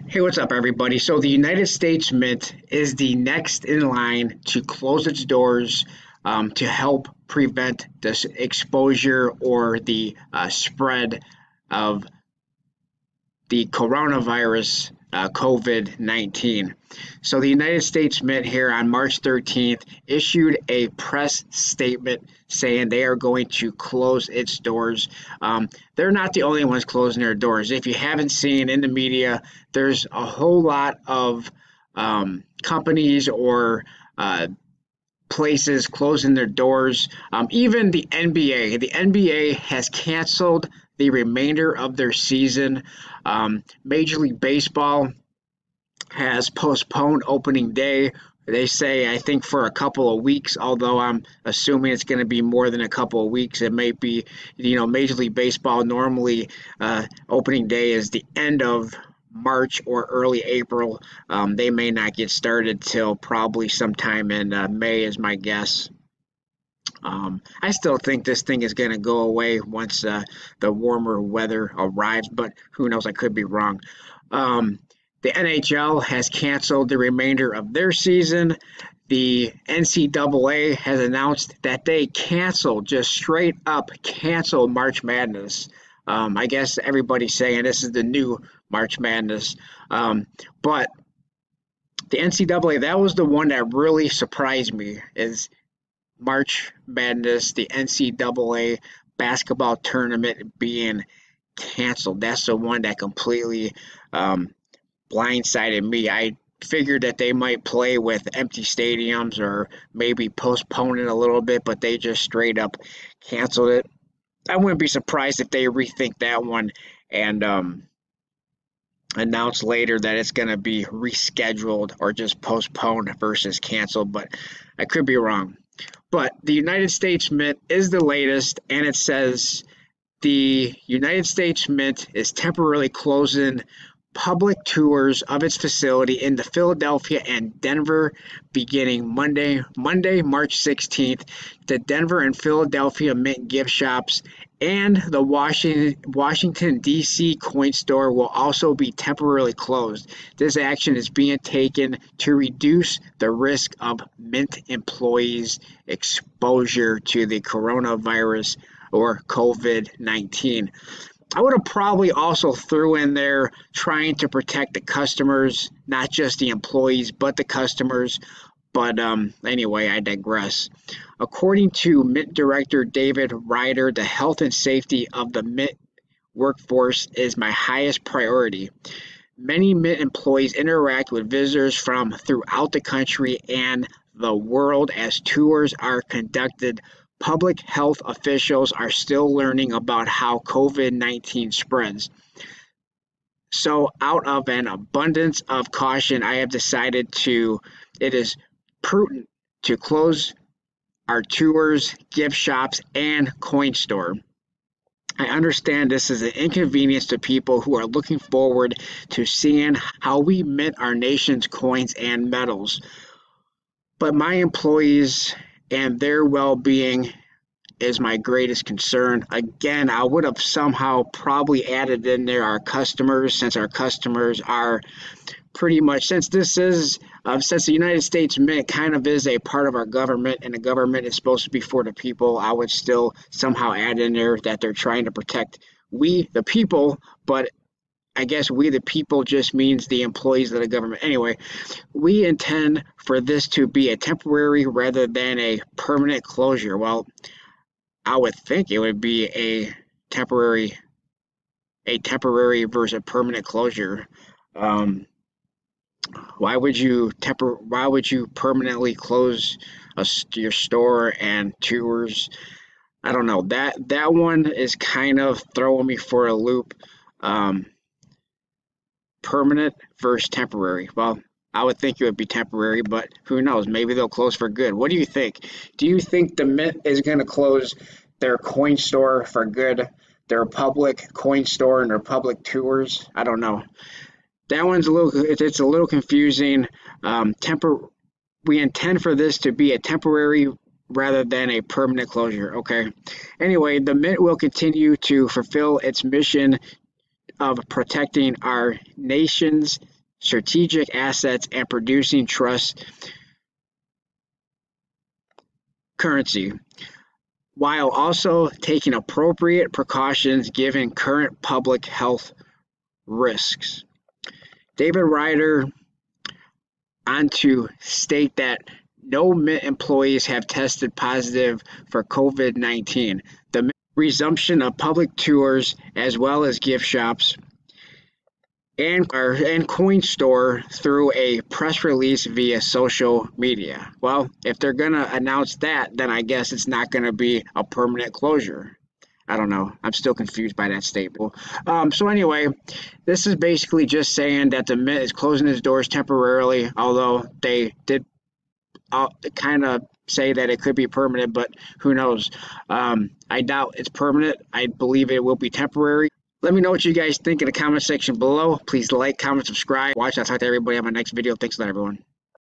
Hey, what's up, everybody? So, the United States Mint is the next in line to close its doors to help prevent this exposure or the spread of the coronavirus, COVID-19. So, the United States Mint here on March 13th issued a press statement saying they are going to close its doors. They're not the only ones closing their doors. If you haven't seen in the media, there's a whole lot of companies or places closing their doors. Even the NBA. The NBA has canceled the remainder of their season. Major League Baseball has postponed opening day. They say, I think, for a couple of weeks, although I'm assuming it's going to be more than a couple of weeks. It may be, Major League Baseball normally opening day is the end of March or early April. They may not get started till probably sometime in May, is my guess. I still think this thing is going to go away once the warmer weather arrives, but who knows? I could be wrong. The NHL has canceled the remainder of their season. The NCAA has announced that they canceled, just straight up canceled March Madness. I guess everybody's saying this is the new March Madness. But the NCAA, that was the one that really surprised me, is March Madness, the NCAA basketball tournament being canceled. That's the one that completely blindsided me. I figured that they might play with empty stadiums or maybe postpone it a little bit, but they just straight up canceled it. I wouldn't be surprised if they rethink that one and announce later that it's going to be rescheduled or just postponed versus canceled, but I could be wrong. But the United States Mint is the latest, and it says the United States Mint is temporarily closing public tours of its facility in the Philadelphia and Denver beginning Monday, March 16th. The Denver and Philadelphia Mint gift shops and the Washington, D.C. coin store will also be temporarily closed. This action is being taken to reduce the risk of Mint employees' exposure to the coronavirus or COVID-19. I would have probably also threw in there trying to protect the customers, not just the employees, but the customers. But anyway, I digress. According to Mint Director David Ryder, the health and safety of the Mint workforce is my highest priority. Many Mint employees interact with visitors from throughout the country and the world as tours are conducted. Public health officials are still learning about how COVID-19 spreads. So, out of an abundance of caution, I have decided it is prudent to close our tours, gift shops, and coin store. I understand this is an inconvenience to people who are looking forward to seeing how we mint our nation's coins and metals. But my employees and their well-being is my greatest concern. Again, I would have somehow probably added in there our customers, since our customers are pretty much, since the United States Mint kind of is a part of our government and the government is supposed to be for the people. I would still somehow add in there that they're trying to protect we, the people, but I guess we the people just means the employees of the government. Anyway, we intend for this to be a temporary rather than a permanent closure. Well, I would think it would be a temporary versus permanent closure. Why would you permanently close your store and tours? I don't know. That one is kind of throwing me for a loop. Permanent versus temporary. Well, I would think it would be temporary, but who knows? Maybe they'll close for good. What do you think? Do you think the Mint is going to close their coin store for good? Their public coin store and their public tours? I don't know. That one's it's a little confusing. We intend for this to be a temporary rather than a permanent closure. Okay. Anyway, the Mint will continue to fulfill its mission of protecting our nation's strategic assets and producing trust currency, while also taking appropriate precautions given current public health risks. David Ryder on to state that no Mint employees have tested positive for COVID-19. The resumption of public tours as well as gift shops and coin store through a press release via social media. Well, if they're going to announce that, then I guess it's not going to be a permanent closure. I don't know. I'm still confused by that statement. So anyway, this is basically just saying that the Mint is closing its doors temporarily, although they did kind of say that it could be permanent, but who knows? I doubt it's permanent. I believe it will be temporary. Let me know what you guys think in the comment section below. Please like, comment, subscribe, watch. I'll talk to everybody on my next video. Thanks a lot, everyone.